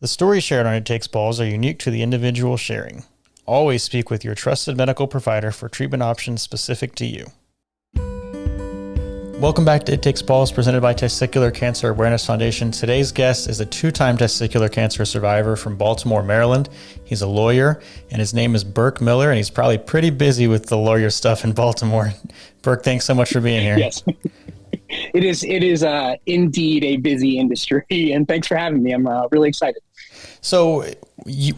The stories shared on It Takes Balls are unique to the individual sharing. Always speak with your trusted medical provider for treatment options specific to you. Welcome back to It Takes Balls, presented by Testicular Cancer Awareness Foundation. Today's guest is a two-time testicular cancer survivor from Baltimore, Maryland. He's a lawyer, and his name is Burke Miller, and he's probably pretty busy with the lawyer stuff in Baltimore. Burke, thanks so much for being here. Yes, it is indeed a busy industry, and thanks for having me. I'm really excited. So,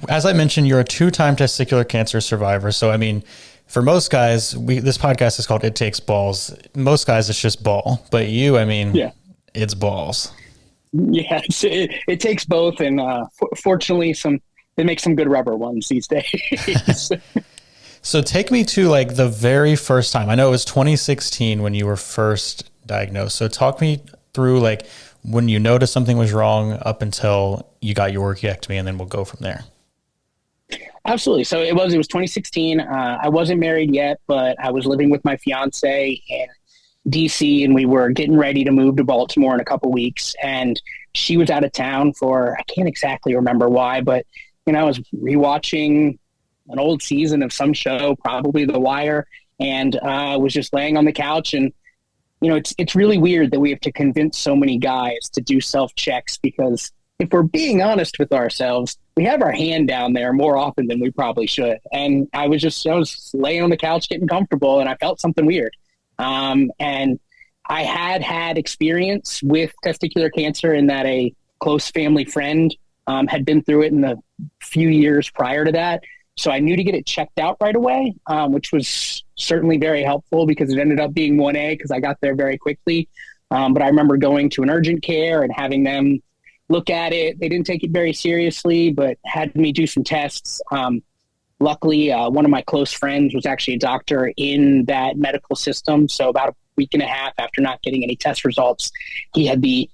as I mentioned, you're a two-time testicular cancer survivor. So, I mean, for most guys, this podcast is called It Takes Balls. Most guys, it's just ball. But you, I mean, It's balls. Yeah, it takes both. And fortunately, they make some good rubber ones these days. So take me to like the very first time. I know it was 2016 when you were first diagnosed. So talk me through like when you noticed something was wrong up until you got your orchiectomy, and then we'll go from there. Absolutely. So it was 2016. I wasn't married yet, but I was living with my fiance in DC, and we were getting ready to move to Baltimore in a couple weeks. And she was out of town for, I can't exactly remember why, but I was rewatching an old season of some show, probably The Wire, and was just laying on the couch. And it's really weird that we have to convince so many guys to do self-checks, because if we're being honest with ourselves, we have our hand down there more often than we probably should. And I was laying on the couch getting comfortable, and I felt something weird. And I had experience with testicular cancer in that a close family friend had been through it in the few years prior to that. So I knew to get it checked out right away, which was certainly very helpful because it ended up being 1A because I got there very quickly. But I remember going to an urgent care and having them look at it. They didn't take it very seriously, but had me do some tests. Luckily, one of my close friends was actually a doctor in that medical system. So about a week and a half after not getting any test results, he had the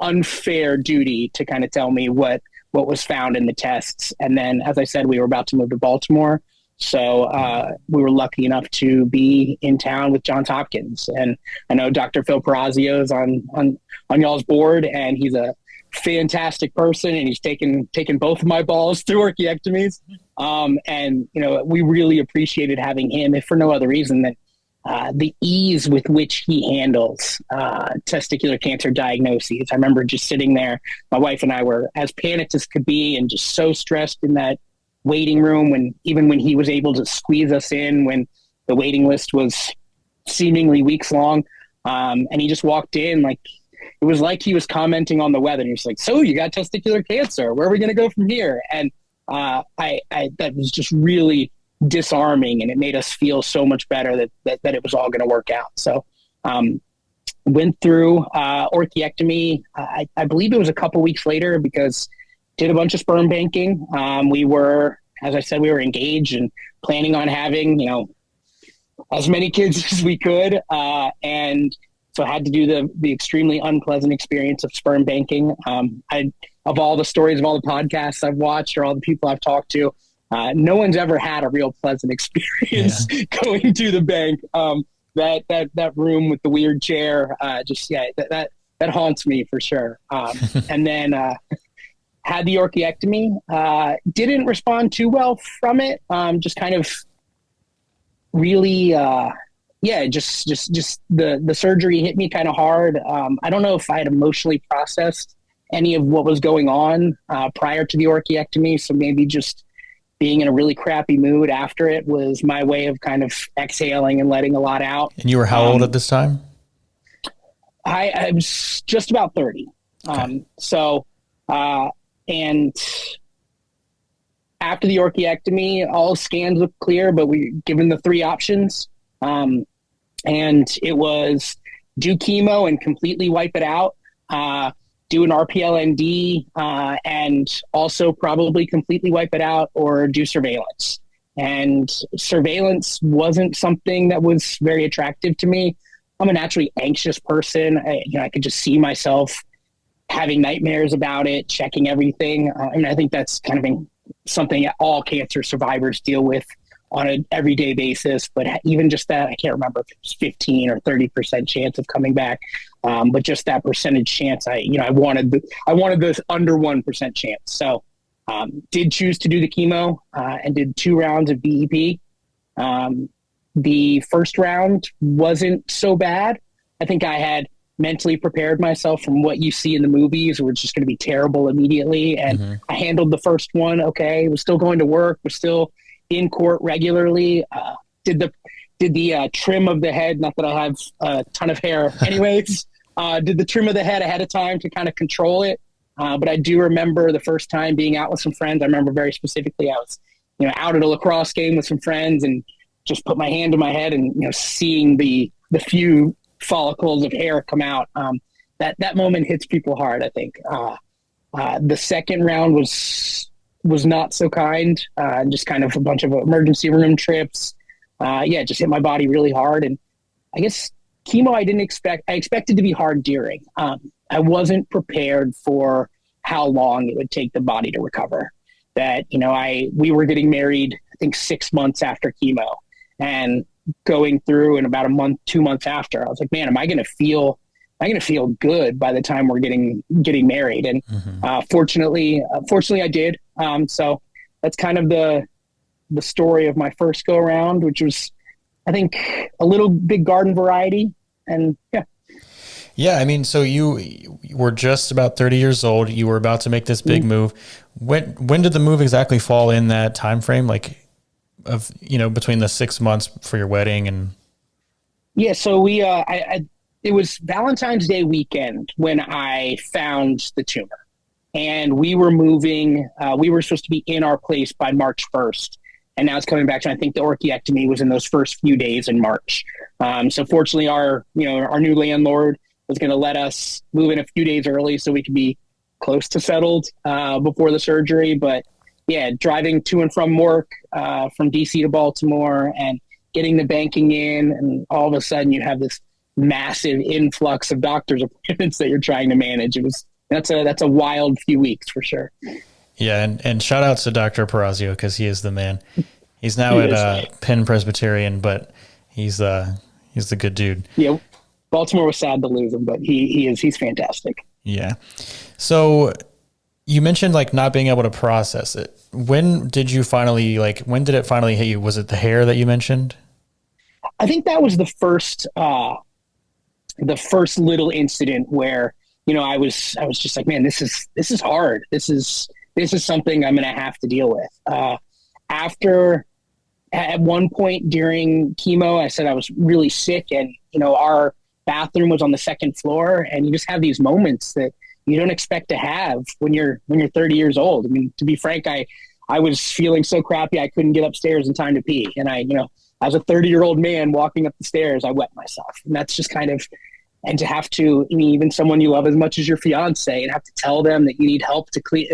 unfair duty to kind of tell me what was found in the tests. And then, as I said, we were about to move to Baltimore. So we were lucky enough to be in town with Johns Hopkins. And I know Dr. Phil Perazio is on y'all's board, and he's a fantastic person, and he's taken both of my balls through orchiectomies. And we really appreciated having him, if for no other reason than the ease with which he handles testicular cancer diagnoses. I remember just sitting there, my wife and I were as panicked as could be, and just so stressed in that waiting room when he was able to squeeze us in when the waiting list was seemingly weeks long. And he just walked in it was like he was commenting on the weather. And he was like, "So you got testicular cancer. Where are we going to go from here?" And that was just really disarming, and it made us feel so much better that it was all going to work out. So went through orchiectomy. I believe it was a couple weeks later, because did a bunch of sperm banking. We were, as I said, we were engaged and planning on having as many kids as we could, and so I had to do the extremely unpleasant experience of sperm banking. Of all the stories of all the podcasts I've watched or all the people I've talked to, no one's ever had a real pleasant experience going to the bank. That room with the weird chair, that haunts me for sure. And then had the orchiectomy, didn't respond too well from it. Just kind of really, just the surgery hit me kind of hard. I don't know if I had emotionally processed any of what was going on prior to the orchiectomy. So maybe just being in a really crappy mood after it was my way of kind of exhaling and letting a lot out. And you were how old at this time? I was just about 30. Okay. And after the orchiectomy, all scans looked clear, but we given the three options. And it was do chemo and completely wipe it out, do an RPLND, and also probably completely wipe it out, or do surveillance. And surveillance wasn't something that was very attractive to me. I'm a naturally anxious person. I could just see myself having nightmares about it, checking everything. I think that's kind of something all cancer survivors deal with on an everyday basis. But even just that, I can't remember if it was 15 or 30% chance of coming back. But just that percentage chance, I wanted this under 1% chance. So did choose to do the chemo and did 2 rounds of BEP. The first round wasn't so bad. I think I had mentally prepared myself from what you see in the movies where it's just going to be terrible immediately. And I handled the first one okay. Was still going to work, was still in court regularly. Did the trim of the head, not that I have a ton of hair anyways, did the trim of the head ahead of time to kind of control it. But I do remember the first time being out with some friends. I remember very specifically I was, out at a lacrosse game with some friends and just put my hand to my head and, seeing the few follicles of hair come out. That moment hits people hard, I think. The second round was not so kind. Just kind of a bunch of emergency room trips. Just hit my body really hard. And I guess chemo, I expected to be hard during. I wasn't prepared for how long it would take the body to recover. That, we were getting married, I think 6 months after chemo, and going through in about a month, 2 months after, I was like, man, am I going to feel good by the time we're getting married? And fortunately I did. So that's kind of the story of my first go around, which was, I think, a little big garden variety. And yeah. I mean, so you were just about 30 years old. You were about to make this big move. When did the move exactly fall in that time frame? Like, of between the 6 months for your wedding and so we it was Valentine's Day weekend when I found the tumor, and we were moving. We were supposed to be in our place by March 1st, and now it's coming back to, I think the orchiectomy was in those first few days in March. So fortunately our new landlord was going to let us move in a few days early so we could be close to settled before the surgery. But yeah, driving to and from work, from DC to Baltimore, and getting the banking in, and all of a sudden you have this massive influx of doctor's appointments that you're trying to manage. That's a wild few weeks for sure. Yeah, and shout outs to Dr. Perazio, because he is the man. He's now at Penn Presbyterian, but he's the good dude. Yeah, Baltimore was sad to lose him, but he's fantastic. Yeah. So you mentioned like not being able to process it. When did it finally hit you? Was it the hair that you mentioned? I think that was the first little incident where, I was just like, man, this is hard. This is something I'm going to have to deal with. At one point during chemo, I said I was really sick, and, our bathroom was on the second floor, and you just have these moments that you don't expect to have when you're 30 years old. I mean, to be frank, I was feeling so crappy I couldn't get upstairs in time to pee. And as a 30-year-old man walking up the stairs, I wet myself. And that's just kind of, and to have to, even someone you love as much as your fiance, and have to tell them that you need help to clean,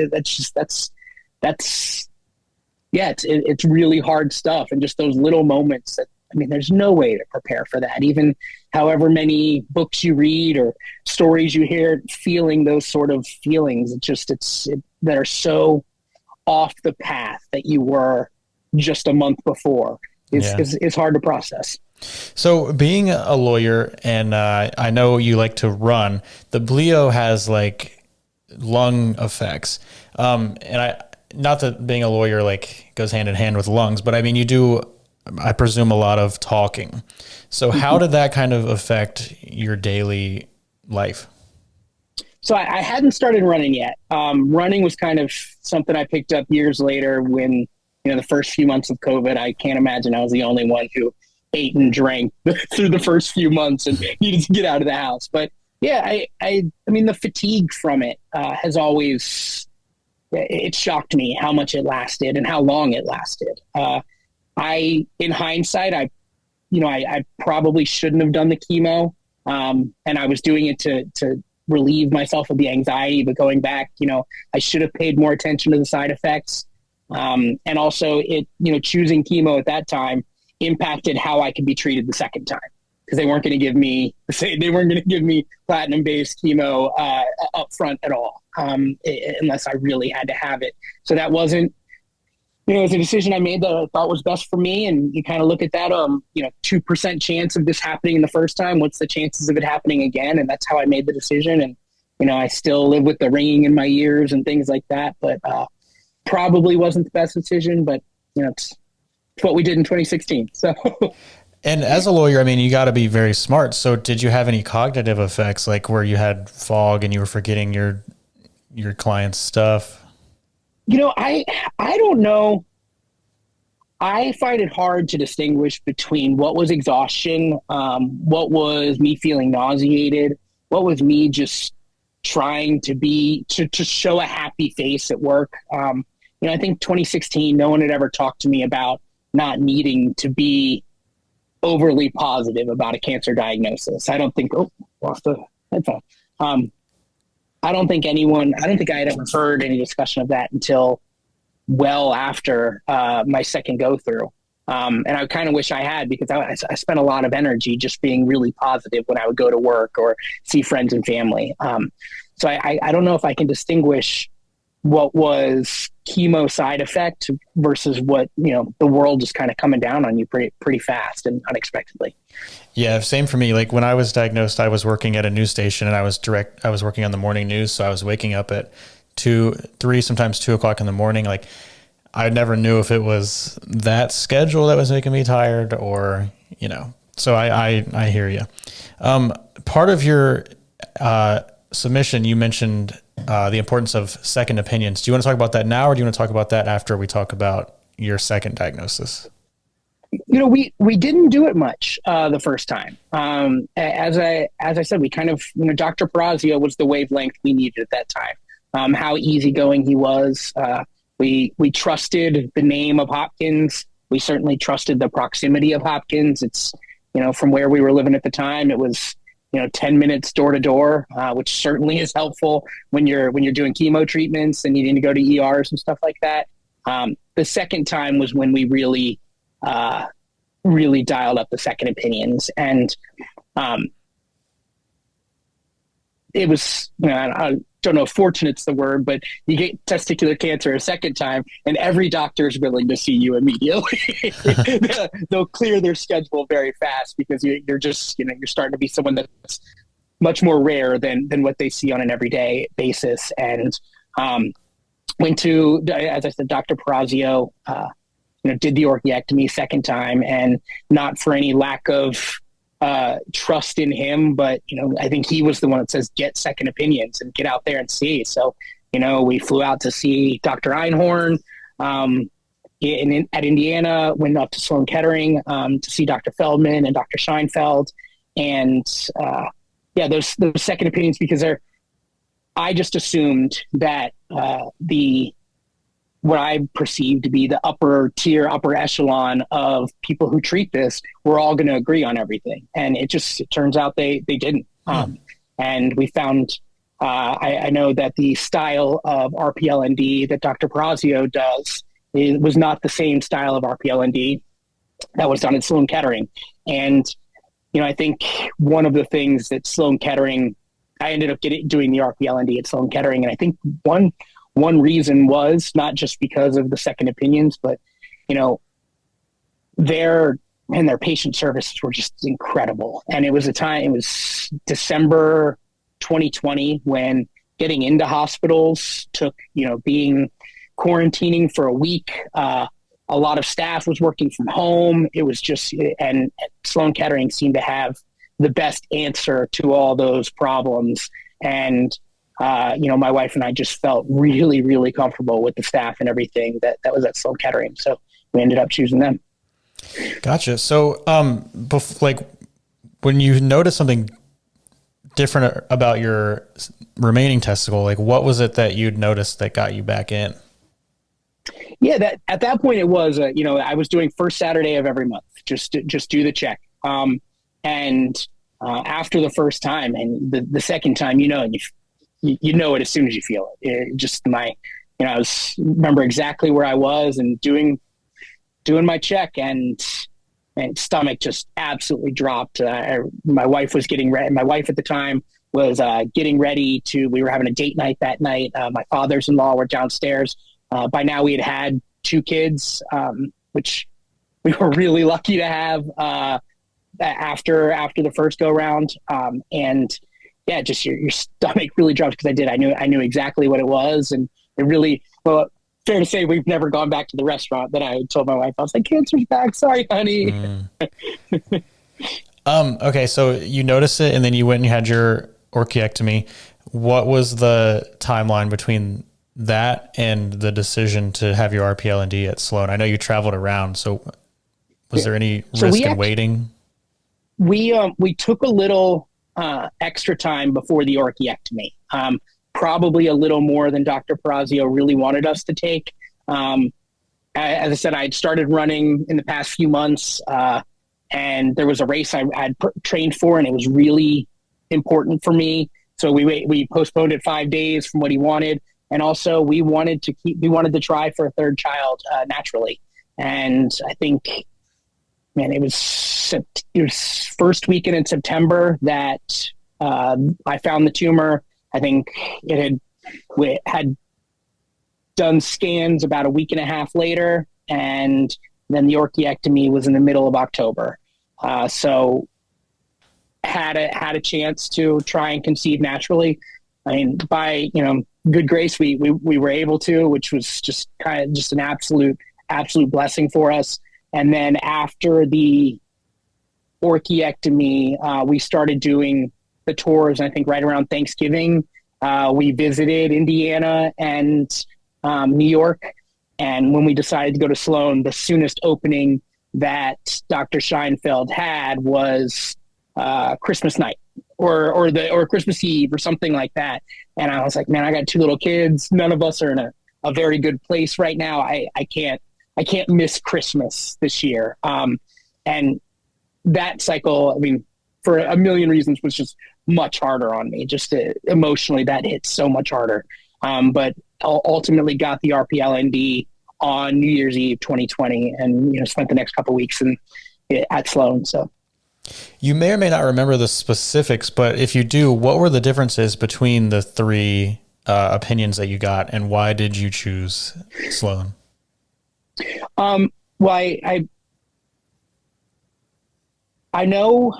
it's really hard stuff. And just those little moments that, there's no way to prepare for that. Even however many books you read or stories you hear, feeling those sort of feelings, that are so off the path that you were just a month before is hard to process. So being a lawyer, and I know you like to run, the bleo has like lung effects. Not that being a lawyer like goes hand in hand with lungs, but you do, I presume, a lot of talking. So how did that kind of affect your daily life? So I hadn't started running yet. Running was kind of something I picked up years later when, the first few months of COVID. I can't imagine I was the only one who ate and drank through the first few months and needed to get out of the house. But yeah, the fatigue from it has always, it shocked me how much it lasted and how long it lasted. In hindsight, I probably shouldn't have done the chemo. And I was doing it to relieve myself of the anxiety, but going back, I should have paid more attention to the side effects. And also choosing chemo at that time impacted how I could be treated the second time, because they weren't going to give me platinum-based chemo up front at all, unless I really had to have it. So that wasn't It was a decision I made that I thought was best for me. And you kind of look at that, 2% chance of this happening the first time. What's the chances of it happening again? And that's how I made the decision. And, I still live with the ringing in my ears and things like that, but probably wasn't the best decision, but it's what we did in 2016. So, And as a lawyer, I mean, you got to be very smart. So did you have any cognitive effects, like where you had fog and you were forgetting your client's stuff? I don't know. I find it hard to distinguish between what was exhaustion, what was me feeling nauseated, what was me just trying to show a happy face at work. I think 2016, no one had ever talked to me about not needing to be overly positive about a cancer diagnosis. I don't think, lost the headphone. I don't think I had ever heard any discussion of that until well after my second go through. And I kind of wish I had, because I spent a lot of energy just being really positive when I would go to work or see friends and family. So I don't know if I can distinguish what was chemo side effect versus what, the world just kind of coming down on you pretty fast and unexpectedly. Yeah, same for me. Like when I was diagnosed, I was working at a news station and I was working on the morning news. So I was waking up at 2, 3, sometimes 2 o'clock in the morning. Like I never knew if it was that schedule that was making me tired or, so I hear you. Part of your submission, you mentioned the importance of second opinions. Do you want to talk about that now, or do you want to talk about that after we talk about your second diagnosis? We didn't do it much the first time. As I said, we kind of, Dr. Parazio was the wavelength we needed at that time. How easygoing he was. We trusted the name of Hopkins. We certainly trusted the proximity of Hopkins. It's, from where we were living at the time, it was, 10 minutes door to door, which certainly is helpful when you're doing chemo treatments and needing to go to ERs and stuff like that. The second time was when we really dialed up the second opinions. And it was, I don't know if fortunate's the word, but you get testicular cancer a second time and every doctor is willing to see you immediately. They'll clear their schedule very fast because you're just, you're starting to be someone that's much more rare than what they see on an everyday basis. And went to, as I said, Dr. Parazio, did the orchiectomy second time, and not for any lack of trust in him, but I think he was the one that says get second opinions and get out there and see. So we flew out to see Dr. Einhorn at Indiana, went up to Sloan Kettering to see Dr. Feldman and Dr. Scheinfeld, and those second opinions, because I just assumed that what I perceived to be the upper tier, upper echelon of people who treat this were all going to agree on everything. And it turns out they didn't. And we found, I know that the style of RPLND that Dr. Parazio does was not the same style of RPLND that was done at Sloan Kettering. And, I think one of the things that Sloan Kettering, I ended up doing the RPLND at Sloan Kettering. And I think one reason was not just because of the second opinions, but, their patient services were just incredible. And it was December 2020 when getting into hospitals took, being quarantining for a week. A lot of staff was working from home. It was just, and Sloan Kettering seemed to have the best answer to all those problems. And, my wife and I just felt really, really comfortable with the staff and everything that was at Sloan Kettering. So we ended up choosing them. Gotcha. So, when you noticed something different about your remaining testicle, what was it that you'd noticed that got you back in? Yeah, at that point it was, I was doing first Saturday of every month, just do the check. And after the first time and the second time, you know it as soon as you feel it. I remember exactly where I was and doing my check, and stomach just absolutely dropped. My wife was getting ready. My wife at the time was getting ready we were having a date night that night. My fathers-in-law were downstairs. By now we had 2 kids, which we were really lucky to have after the first go round. And yeah, just your stomach really dropped because I knew exactly what it was, and it really, well, fair to say we've never gone back to the restaurant. Then I told my wife, I was like, cancer's back. Sorry, honey. Okay. So you noticed it and then you went and you had your orchiectomy. What was the timeline between that and the decision to have your RPL&D at Sloan? I know you traveled around. So was there any risk in waiting? We took a little extra time before the orchiectomy. Probably a little more than Dr. Parazio really wanted us to take. As I said, I had started running in the past few months, and there was a race I had trained for, and it was really important for me. So we postponed it 5 days from what he wanted, and also we wanted to try for a third child naturally. And I think, man, it was first weekend in September that I found the tumor. I think we had done scans about a week and a half later, and then the orchiectomy was in the middle of October. So had a chance to try and conceive naturally. I mean, by good grace, we were able to, which was just an absolute blessing for us. And then after the orchiectomy, we started doing the tours. I think right around Thanksgiving, we visited Indiana and New York. And when we decided to go to Sloan, the soonest opening that Dr. Scheinfeld had was Christmas night or Christmas Eve or something like that. And I was like, man, I got 2 little kids. None of us are in a very good place right now. I can't miss Christmas this year. And that cycle, I mean, for a million reasons, was just much harder on me. Just emotionally, that hit so much harder. But ultimately got the RPL&D on New Year's Eve 2020, and spent the next couple of weeks at Sloan. So you may or may not remember the specifics, but if you do, what were the differences between the 3 opinions that you got, and why did you choose Sloan? Well, I know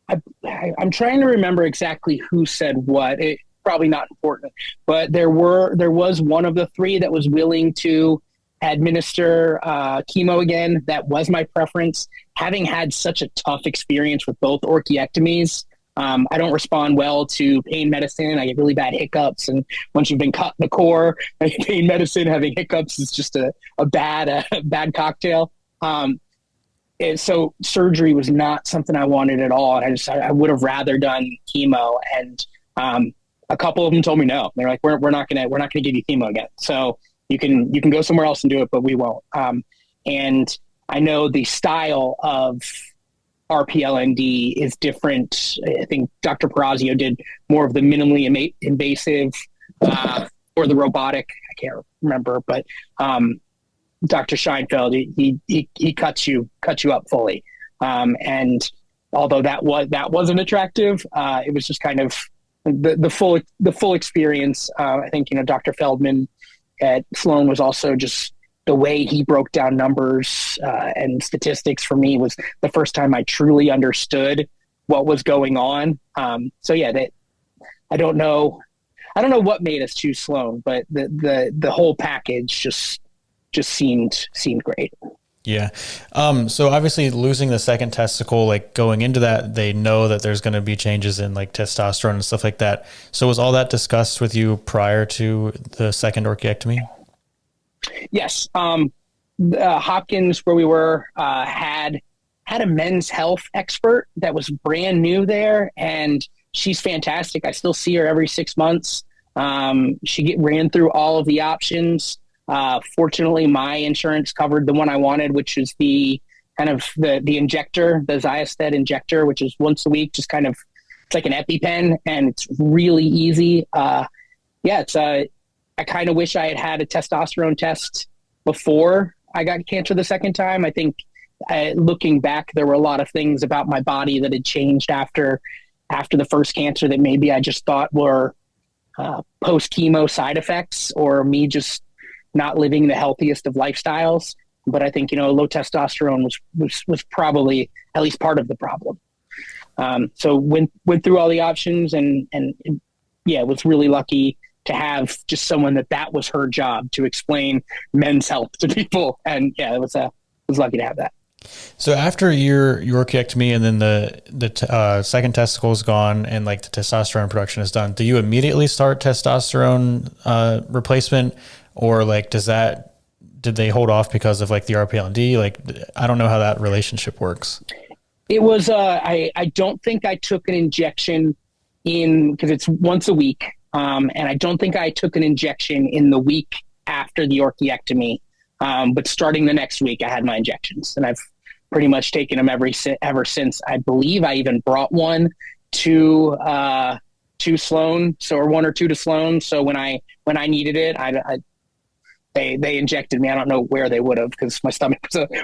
I'm trying to remember exactly who said what. It probably not important, but there was one of the 3 that was willing to administer chemo again. That was my preference. Having had such a tough experience with both orchiectomies, I don't respond well to pain medicine. I get really bad hiccups, and once you've been cut in the core, pain medicine, having hiccups is just a bad cocktail. And so surgery was not something I wanted at all. And I would have rather done chemo. And a couple of them told me no. They're like, we're not gonna give you chemo again. So you can go somewhere else and do it, but we won't. And I know the style of RPL&D is different. I think Dr. Parazio did more of the minimally invasive or the robotic. I can't remember, but Dr. Scheinfeld, he cuts you up fully. And although that wasn't attractive, it was just kind of the full experience. I think, Dr. Feldman at Sloan was also just the way he broke down numbers and statistics for me was the first time I truly understood what was going on. So yeah, I don't know what made us choose Sloan, but the whole package just seemed great. Yeah. So obviously losing the second testicle, like going into that, they know that there's going to be changes in like testosterone and stuff like that. So was all that discussed with you prior to the second orchiectomy? Yes. Hopkins, where we were, had a men's health expert that was brand new there, and she's fantastic. I still see her every 6 months. She ran through all of the options. Fortunately, my insurance covered the one I wanted, which is the kind of the injector, the Xiasted injector, which is once a week, just kind of, it's like an EpiPen, and it's really easy. I kind of wish I had a testosterone test before I got cancer the second time. I think looking back, there were a lot of things about my body that had changed after the first cancer that maybe I just thought were post-chemo side effects, or me just not living the healthiest of lifestyles. But I think, low testosterone was probably at least part of the problem. So went through all the options and was really lucky to have just someone that was her job, to explain men's health to people. And was lucky to have that. So after your orchiectomy and then the second testicle is gone and like the testosterone production is done, do you immediately start testosterone replacement, or like did they hold off because of like the RPL&D? Like, I don't know how that relationship works. It was, I don't think I took an injection because it's once a week. And I don't think I took an injection in the week after the orchiectomy. But starting the next week, I had my injections, and I've pretty much taken them ever since. I believe I even brought one to Sloan, or one or two to Sloan. So when I needed it, they injected me. I don't know where they would have, because my stomach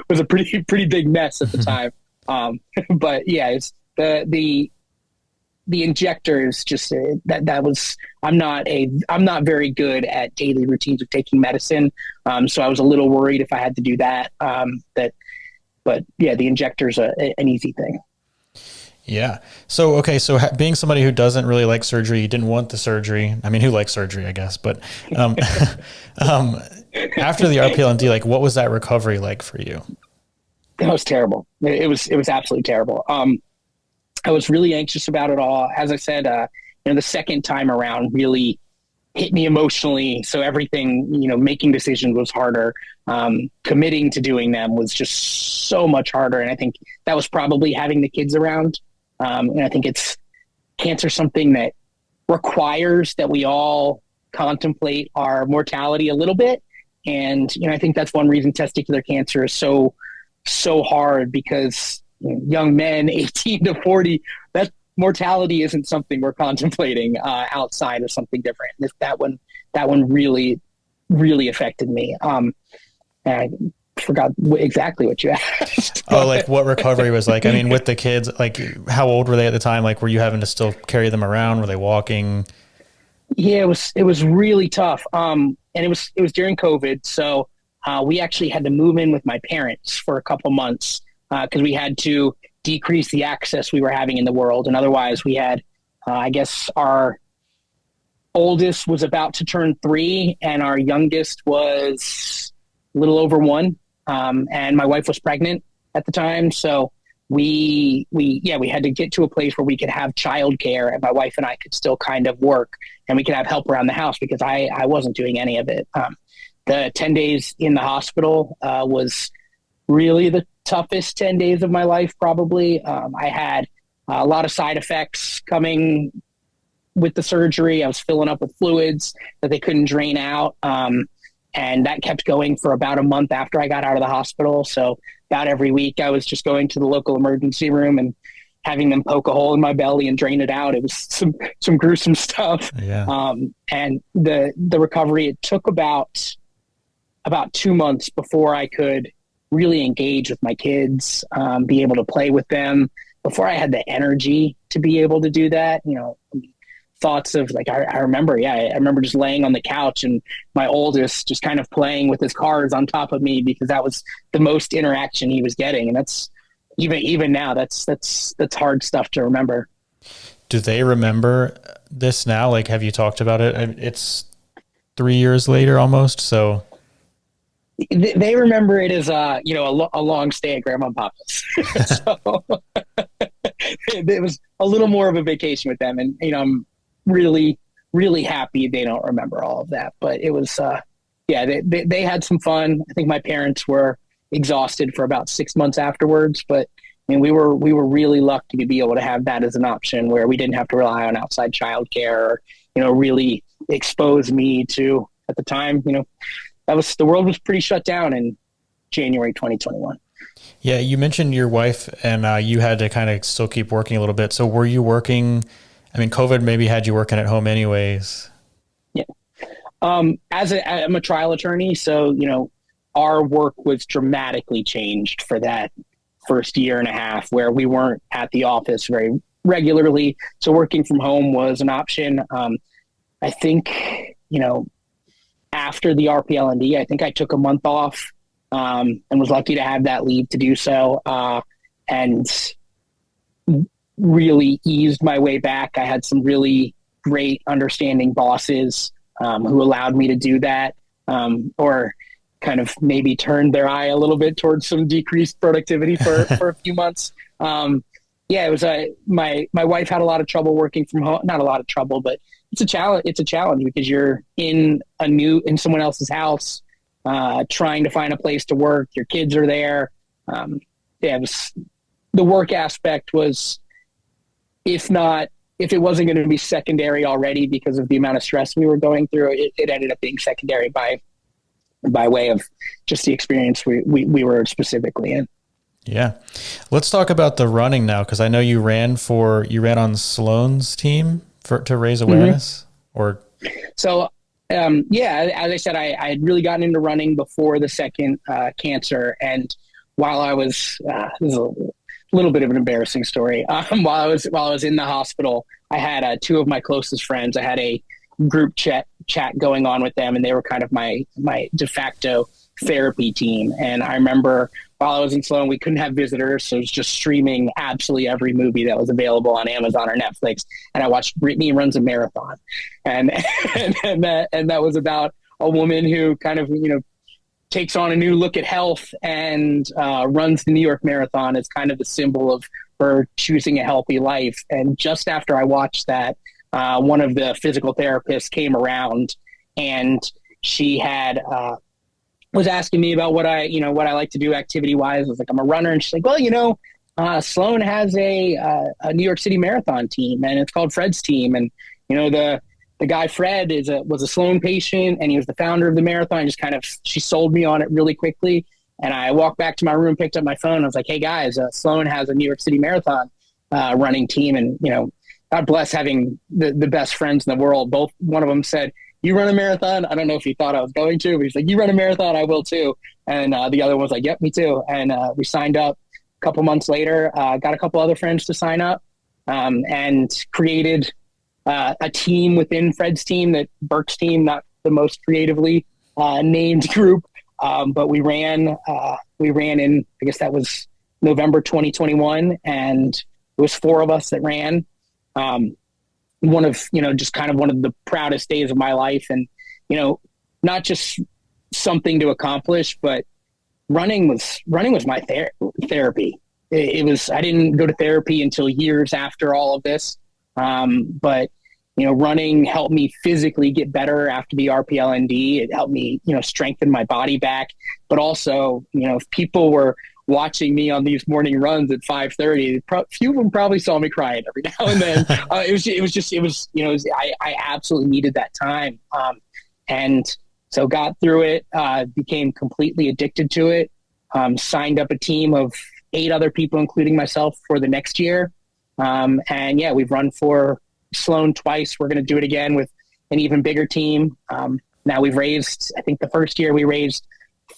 was a pretty big mess at the time. But yeah, it's the injectors just that was, I'm not very good at daily routines of taking medicine. So I was a little worried if I had to do that, but yeah, the injector's an easy thing. Yeah. So, okay. So being somebody who doesn't really like surgery, you didn't want the surgery. I mean, who likes surgery, I guess, but, after the RPL&D, like, what was that recovery like for you? That was terrible. It was absolutely terrible. I was really anxious about it all. As I said, the second time around really hit me emotionally. So everything, making decisions was harder. Committing to doing them was just so much harder. And I think that was probably having the kids around. And I think cancer something that requires that we all contemplate our mortality a little bit. And, I think that's one reason testicular cancer is so hard, because young men, 18 to 40, that mortality isn't something we're contemplating outside of something different. That one really, really affected me. And I forgot exactly what you asked. Oh, like what recovery was like? I mean, with the kids, like how old were they at the time? Like, were you having to still carry them around? Were they walking? Yeah, it was really tough. And it was during COVID. So we actually had to move in with my parents for a couple months because we had to decrease the access we were having in the world. And otherwise we had, I guess our oldest was about to turn 3 and our youngest was a little over 1. And my wife was pregnant at the time. So we had to get to a place where we could have childcare and my wife and I could still kind of work and we could have help around the house, because I wasn't doing any of it. The 10 days in the hospital was really the toughest 10 days of my life, probably. I had a lot of side effects coming with the surgery. I was filling up with fluids that they couldn't drain out. And that kept going for about a month after I got out of the hospital. So about every week I was just going to the local emergency room and having them poke a hole in my belly and drain it out. It was some gruesome stuff. Yeah. And the recovery, it took about 2 months before I could really engage with my kids, be able to play with them, before I had the energy to be able to do that. Thoughts of like, I remember just laying on the couch and my oldest just kind of playing with his cards on top of me, because that was the most interaction he was getting. And that's even now, that's hard stuff to remember. Do they remember this now? Like, have you talked about it? It's 3 years later almost. So they remember it as a long stay at Grandma and Papa's. So it was a little more of a vacation with them. And, I'm really, really happy they don't remember all of that. But it was, they had some fun. I think my parents were exhausted for about 6 months afterwards, but we were really lucky to be able to have that as an option where we didn't have to rely on outside childcare or, really expose me to, at the time, the world was pretty shut down in January 2021. Yeah. You mentioned your wife and you had to kind of still keep working a little bit. So were you working? I mean, COVID maybe had you working at home anyways. Yeah. I'm a trial attorney. So, our work was dramatically changed for that first year and a half where we weren't at the office very regularly. So working from home was an option. I think, after the RPLND. I think I took a month off and was lucky to have that leave to do so, and really eased my way back. I had some really great understanding bosses who allowed me to do that, or kind of maybe turned their eye a little bit towards some decreased productivity for a few months. Yeah, it was my wife had a lot of trouble working from home. Not a lot of trouble, but it's a challenge. It's a challenge because you're in someone else's house, trying to find a place to work. Your kids are there. Yeah, the work aspect was, if it wasn't going to be secondary already because of the amount of stress we were going through, it ended up being secondary by way of just the experience we were specifically in. Yeah. Let's talk about the running now, because I know you ran on Sloan's team to raise awareness. So, yeah, as I said, I had really gotten into running before the second cancer. And while I was, this is a little bit of an embarrassing story. While I was in the hospital, I had two of my closest friends. I had a group chat going on with them, and they were kind of my de facto therapy team. And I remember while I was in Sloan, we couldn't have visitors, so it was just streaming absolutely every movie that was available on Amazon or Netflix. And I watched Brittany Runs a Marathon, and that was about a woman who kind of takes on a new look at health and runs the New York Marathon as kind of the symbol of her choosing a healthy life. And just after I watched that, one of the physical therapists came around, and she had was asking me about what I like to do activity wise. I was like, I'm a runner. And she's like, well, Sloan has a New York City Marathon team, and it's called Fred's team. And, the guy Fred was a Sloan patient, and he was the founder of the marathon. She sold me on it really quickly. And I walked back to my room, picked up my phone. I was like, hey guys, Sloan has a New York City Marathon running team. And, God bless having the best friends in the world. One of them said, you run a marathon? I don't know if he thought I was going to, but he's like, you run a marathon? I will too. And the other one was like, yep, me too. And we signed up a couple months later, got a couple other friends to sign up, and created a team within Fred's team, that Burke's team, not the most creatively named group. But we ran in, I guess that was November 2021. And it was 4 of us that ran. One of the proudest days of my life. And, not just something to accomplish, but running was my therapy. It was, I didn't go to therapy until years after all of this. But, running helped me physically get better after the RPLND. It helped me, strengthen my body back. But also, if people were watching me on these morning runs at 5:30, few of them probably saw me crying every now and then. I absolutely needed that time. And so got through it, became completely addicted to it, signed up a team of 8 other people, including myself, for the next year. And yeah, we've run for Sloan twice. We're going to do it again with an even bigger team. Now we've raised, I think the first year we raised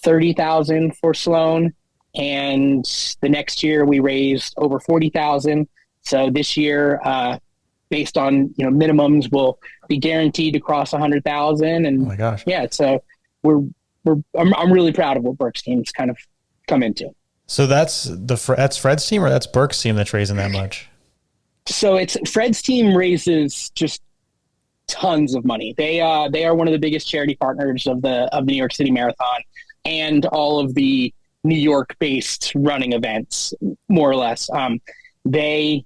$30,000 for Sloan. And the next year we raised over 40,000. So this year, based on minimums, we'll be guaranteed to cross 100,000. And oh my gosh, yeah, so I'm really proud of what Burke's team's kind of come into. So that's Fred's team, or that's Burke's team that's raising that much? So it's Fred's team raises just tons of money. They are one of the biggest charity partners of the New York City Marathon and all of the New York-based running events, more or less. They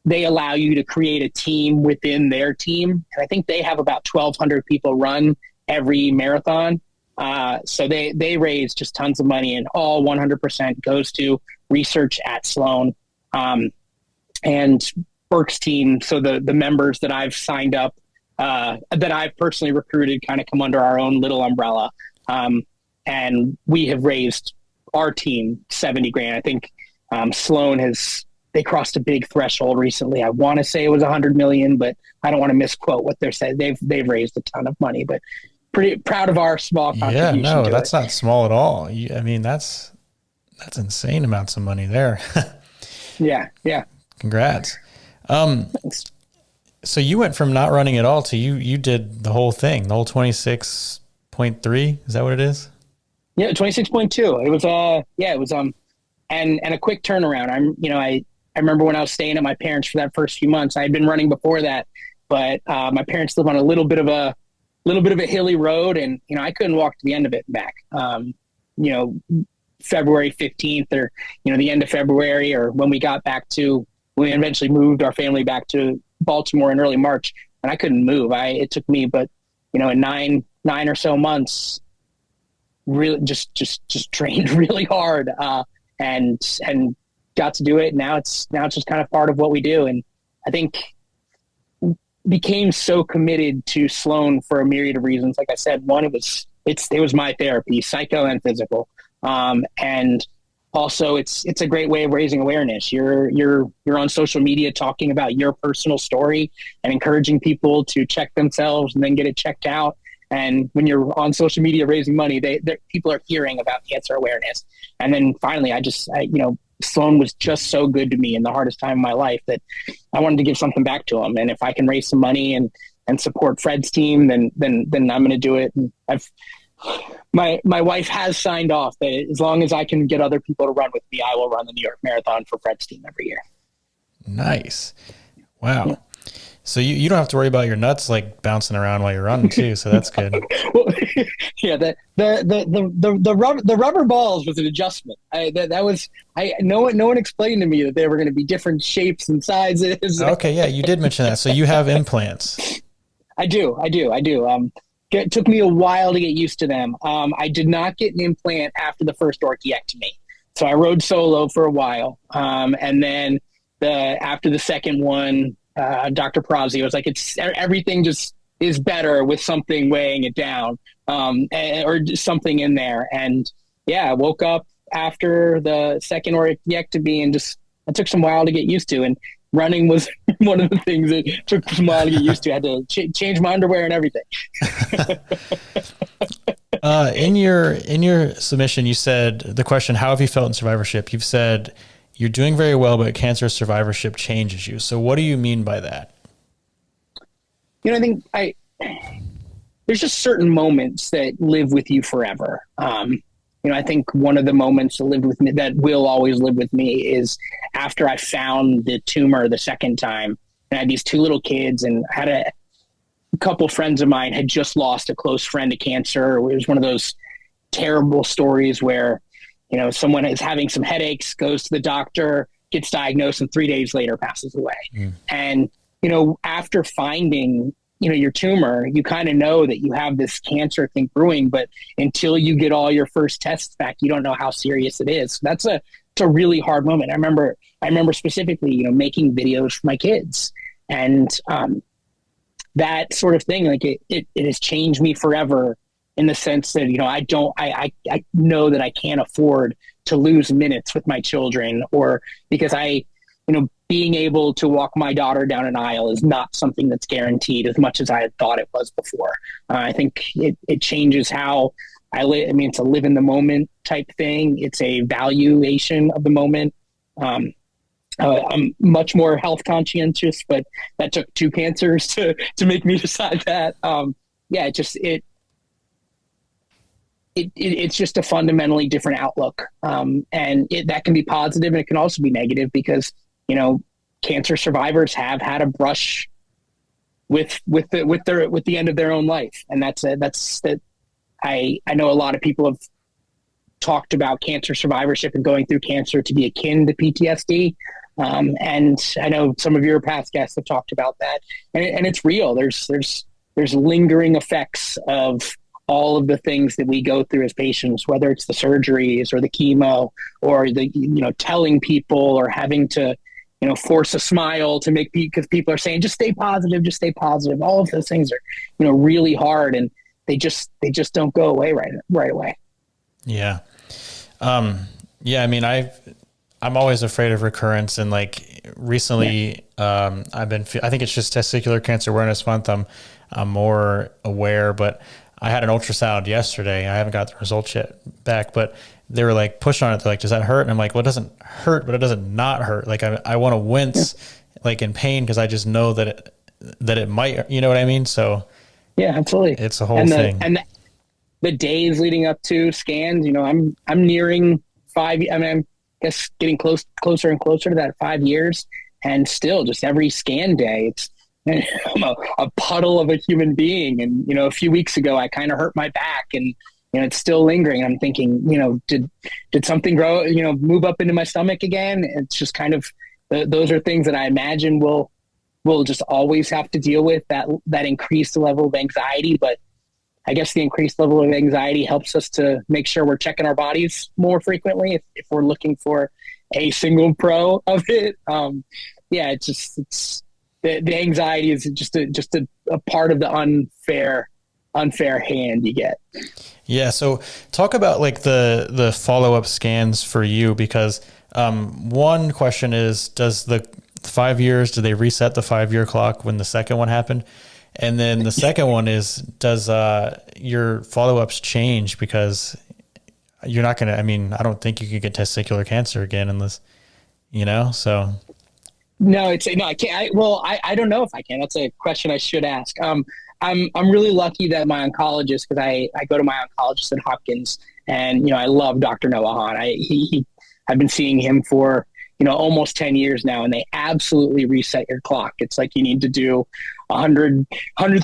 allow you to create a team within their team. And I think they have about 1,200 people run every marathon. So they raise just tons of money, and all 100% goes to research at Sloan. And Burke's team, so the members that I've signed up, that I've personally recruited, kind of come under our own little umbrella. And we have raised our team $70,000. I think Sloan they crossed a big threshold recently. I want to say it was 100 million, but I don't want to misquote what they're saying. They've raised a ton of money, but pretty proud of our small contribution. Yeah, no, that's not small at all. I mean, that's insane amounts of money there. Yeah. Congrats. So you went from not running at all to you did the whole thing, the whole 26.6 26.3. Is that what it is? Yeah, 26.2. It was and a quick turnaround. I remember when I was staying at my parents for that first few months. I had been running before that, but my parents live on a little bit of a hilly road, and I couldn't walk to the end of it and back. February 15th, or the end of February, or when we eventually moved our family back to Baltimore in early March, and I couldn't move. It took me, but in nine or so months, really just trained really hard, and got to do it. Now it's just kind of part of what we do. And I think became so committed to Sloan for a myriad of reasons. Like I said, one, it was my therapy, psycho and physical. And also it's a great way of raising awareness. You're on social media talking about your personal story and encouraging people to check themselves and then get it checked out. And when you're on social media raising money, people are hearing about cancer awareness. And then finally, Sloan was just so good to me in the hardest time of my life that I wanted to give something back to him. And if I can raise some money and support Fred's team, then I'm going to do it. And my wife has signed off that as long as I can get other people to run with me, I will run the New York Marathon for Fred's team every year. Nice. Wow. Yeah. So you don't have to worry about your nuts like bouncing around while you're running too. So that's good. Well, yeah, the rubber balls was an adjustment. No one explained to me that they were going to be different shapes and sizes. Okay, yeah, you did mention that. So you have implants. I do. It took me a while to get used to them. I did not get an implant after the first orchiectomy, so I rode solo for a while, and then after the second one. Dr. Prazzi was like, everything just is better with something weighing it down, or something in there. And yeah, I woke up after the second orchiectomy and it took some while to get used to. And running was one of the things that took some while to get used to. I had to change my underwear and everything. In your submission, you said the question, how have you felt in survivorship? You've said, you're doing very well, but cancer survivorship changes you. So what do you mean by that? I think there's just certain moments that live with you forever. I think one of the moments that lived with me, that will always live with me, is after I found the tumor the second time. And I had these two little kids, and I had a couple friends of mine had just lost a close friend to cancer. It was one of those terrible stories where someone is having some headaches, goes to the doctor, gets diagnosed, and 3 days later passes away. Mm. And, after finding, your tumor, you kind of know that you have this cancer thing brewing, but until you get all your first tests back, you don't know how serious it is. It's a really hard moment. I remember specifically, making videos for my kids, and that sort of thing, like it has changed me forever. In the sense that, I know that I can't afford to lose minutes with my children, or because being able to walk my daughter down an aisle is not something that's guaranteed as much as I had thought it was before. I think it changes how I live. I mean, it's a live in the moment type thing. It's a valuation of the moment. I'm much more health conscientious, but that took 2 cancers to make me decide that. It's just a fundamentally different outlook. And that can be positive, and it can also be negative because, cancer survivors have had a brush with the end of their own life. And I know a lot of people have talked about cancer survivorship and going through cancer to be akin to PTSD. And I know some of your past guests have talked about that, and it's real. There's lingering effects of all of the things that we go through as patients, whether it's the surgeries or the chemo or the, telling people or having to, force a smile to make because people are saying, just stay positive, just stay positive. All of those things are, really hard, and they just don't go away right away. Yeah. I mean, I'm always afraid of recurrence. And like recently, I think it's just Testicular Cancer Awareness Month. I'm more aware, but I had an ultrasound yesterday. I haven't got the results yet back, but they were like push on it. They're like, does that hurt? And I'm like, well, it doesn't hurt, but it doesn't not hurt. Like I want to wince like in pain, because I just know that it might, you know what I mean? So yeah, absolutely. It's a whole thing. the days leading up to scans, I'm nearing 5. I mean, I guess getting closer and closer to that 5 years, and still just every scan day, I'm a puddle of a human being. And, a few weeks ago, I kind of hurt my back, and, it's still lingering. I'm thinking, did something grow, move up into my stomach again? It's just kind of, those are things that I imagine we'll just always have to deal with, that increased level of anxiety. But I guess the increased level of anxiety helps us to make sure we're checking our bodies more frequently if we're looking for a single pro of it. It's the anxiety is just a part of the unfair hand you get. Yeah. So talk about like the follow-up scans for you, because one question is, does the 5 years, do they reset the 5-year clock when the second one happened? And then the second one is, does your follow-ups change? Because you're not going to, I don't think you could get testicular cancer again unless, so. No, I can't. I don't know if I can. That's a question I should ask. I'm really lucky that my oncologist, because I go to my oncologist at Hopkins, and, I love Dr. Noah Hahn. I've been seeing him for, almost 10 years now, and they absolutely reset your clock. It's like you need to do 100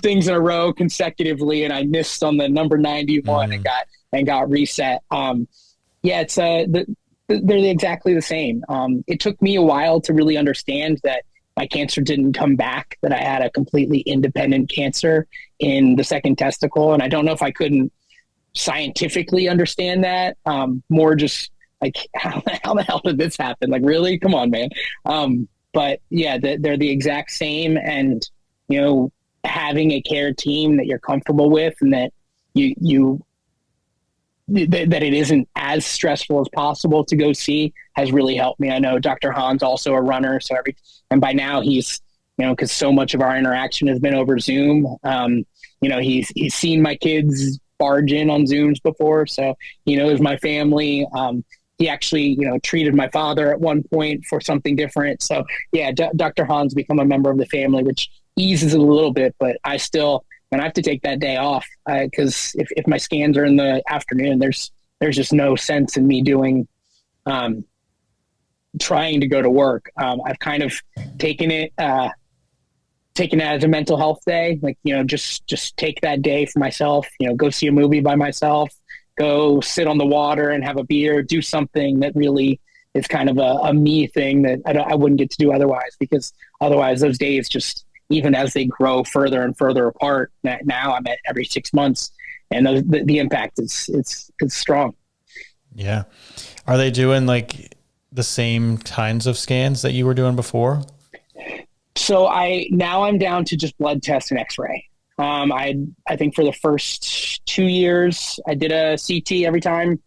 things in a row consecutively, and I missed on the number 91 and got reset. They're exactly the same. It took me a while to really understand that my cancer didn't come back, that I had a completely independent cancer in the second testicle. And I don't know if I couldn't scientifically understand that, more just like, how the hell did this happen? Like, really? Come on, man. But yeah, they're the exact same. And, having a care team that you're comfortable with, and that that it isn't as stressful as possible to go see, has really helped me. I know Dr. Hahn's also a runner. And by now he's, cause so much of our interaction has been over Zoom. He's seen my kids barge in on Zooms before. So he knows my family. He actually, treated my father at one point for something different. So yeah, Dr. Hahn's become a member of the family, which eases it a little bit, but I have to take that day off, because if my scans are in the afternoon, there's just no sense in me doing, trying to go to work. I've kind of taken it as a mental health day, like, just take that day for myself, go see a movie by myself, go sit on the water and have a beer, do something that really is kind of a me thing that I wouldn't get to do otherwise, because otherwise those days, just even as they grow further and further apart, now I'm at every 6 months, and the impact is strong. Yeah. Are they doing like the same kinds of scans that you were doing before? So I'm down to just blood test and X-ray. I think for the first 2 years I did a CT every time,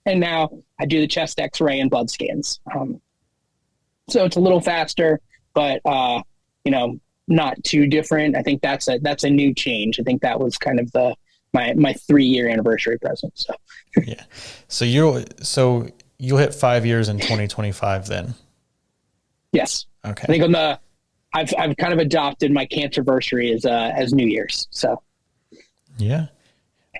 and now I do the chest X-ray and blood scans. So it's a little faster, but not too different. I think that's a new change. I think that was kind of my 3-year anniversary present. So yeah. So you'll hit 5 years in 2025 then. Yes. Okay. I think I've kind of adopted my cancerversary as New Year's. So yeah.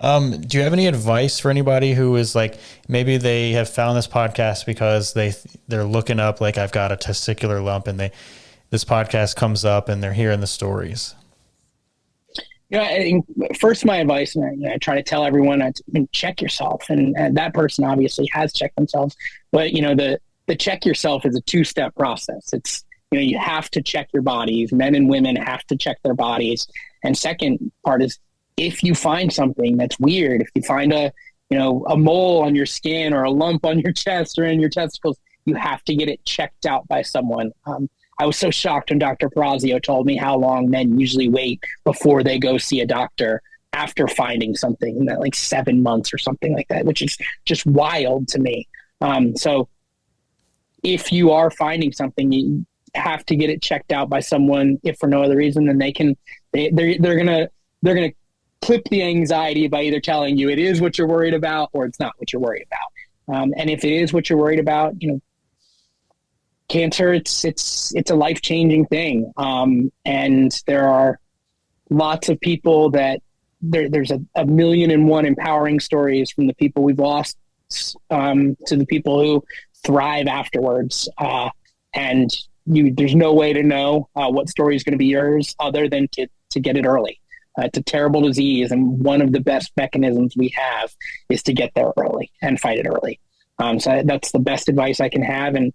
Do you have any advice for anybody who is like, maybe they have found this podcast because they're looking up, like, I've got a testicular lump, and this podcast comes up and they're hearing the stories? I think first, my advice, and I try to tell everyone, check yourself. And that person obviously has checked themselves, but the check yourself is a 2-step process. It's, you have to check your bodies. Men and women have to check their bodies. And second part is, if you find something that's weird, if you find a mole on your skin or a lump on your chest or in your testicles, you have to get it checked out by someone. I was so shocked when Dr. Perazio told me how long men usually wait before they go see a doctor after finding something, that like 7 months or something like that, which is just wild to me. So if you are finding something, you have to get it checked out by someone, if for no other reason, then they're gonna clip the anxiety by either telling you it is what you're worried about or it's not what you're worried about. And if it is what you're worried about, cancer, it's a life-changing thing. And there are lots of people that there's a million and one empowering stories from the people we've lost to the people who thrive afterwards. And there's no way to know what story is going to be yours other than to get it early. It's a terrible disease, and one of the best mechanisms we have is to get there early and fight it early. So that's the best advice I can have. And,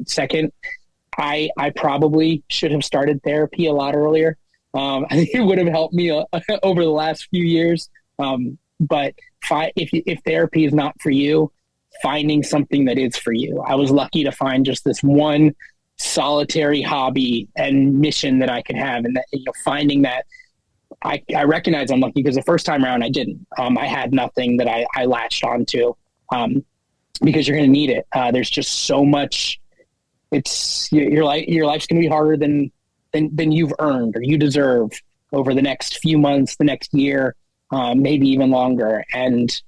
second, I probably should have started therapy a lot earlier. I think it would have helped me over the last few years. But if therapy is not for you, finding something that is for you. I was lucky to find just this one solitary hobby and mission that I could have. And that, finding that I recognize I'm lucky because the first time around I didn't. I had nothing that I latched onto because you're going to need it. There's just so much. Your life's going to be harder than you've earned or you deserve over the next few months, the next year, maybe even longer. And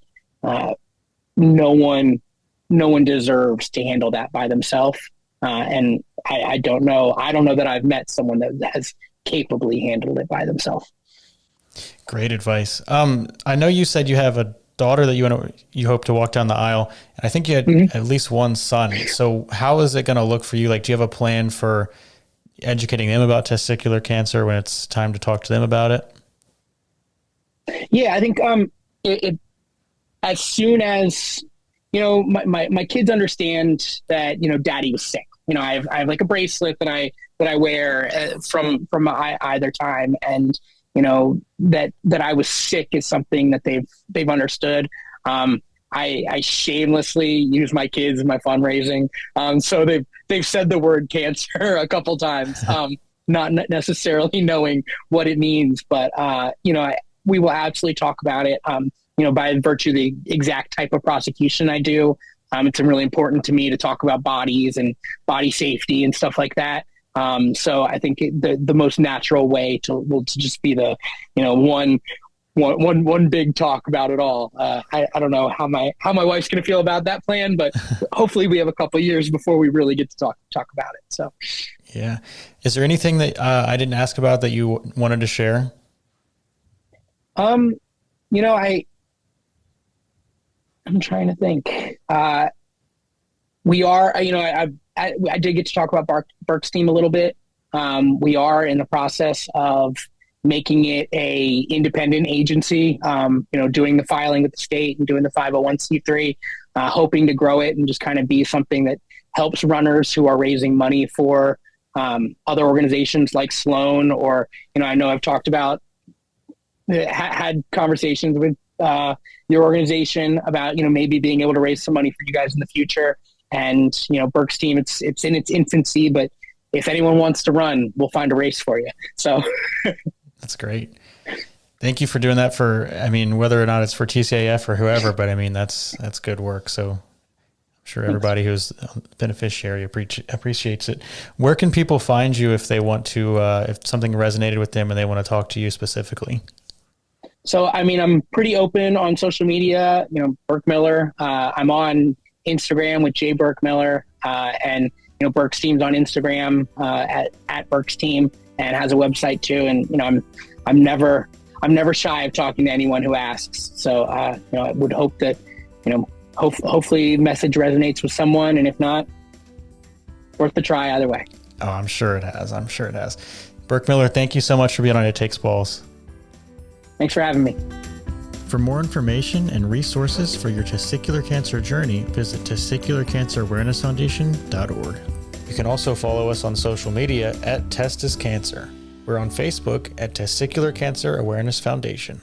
no one deserves to handle that by themselves. And I don't know that I've met someone that has capably handled it by themselves. Great advice. I know you said you have a daughter that you hope to walk down the aisle. And I think you had at least one son. So how is it going to look for you? Like, do you have a plan for educating them about testicular cancer when it's time to talk to them about it? Yeah, I think it as soon as my kids understand that daddy was sick. I have like a bracelet that I wear from either time, and that I was sick is something that they've understood. I shamelessly use my kids in my fundraising, so they've said the word cancer a couple times, not necessarily knowing what it means, but we will absolutely talk about it. By virtue of the exact type of prosecution I do, it's really important to me to talk about bodies and body safety and stuff like that. So I think the most natural way to just be the one big talk about it all. I don't know how my wife's going to feel about that plan, but hopefully we have a couple of years before we really get to talk about it. So, yeah. Is there anything that I didn't ask about that you wanted to share? I'm trying to think. We are, I did get to talk about Burke's team a little bit. We are in the process of making it a independent agency, doing the filing with the state and doing the 501c3, hoping to grow it and just kind of be something that helps runners who are raising money for other organizations like Sloan, or, I know I've talked about, had conversations with your organization about, maybe being able to raise some money for you guys in the future. And, Burke's team, it's in its infancy, but if anyone wants to run, we'll find a race for you. So that's great. Thank you for doing that whether or not it's for TCAF or whoever, but that's good work. So I'm sure everybody who's a beneficiary appreciates it. Where can people find you if they want to, if something resonated with them and they want to talk to you specifically? So, I'm pretty open on social media, Burke Miller. I'm on Instagram with J Burke Miller, and Burke's team's on Instagram at Burke's team, and has a website too. And I'm never shy of talking to anyone who asks. So I would hope that hopefully the message resonates with someone, and if not, worth the try either way. Oh, I'm sure it has. Burke Miller, thank you so much for being on It Takes Balls. Thanks for having me. For more information and resources for your testicular cancer journey, visit testicularcancerawarenessfoundation.org. You can also follow us on social media at Testis Cancer. We're on Facebook at Testicular Cancer Awareness Foundation.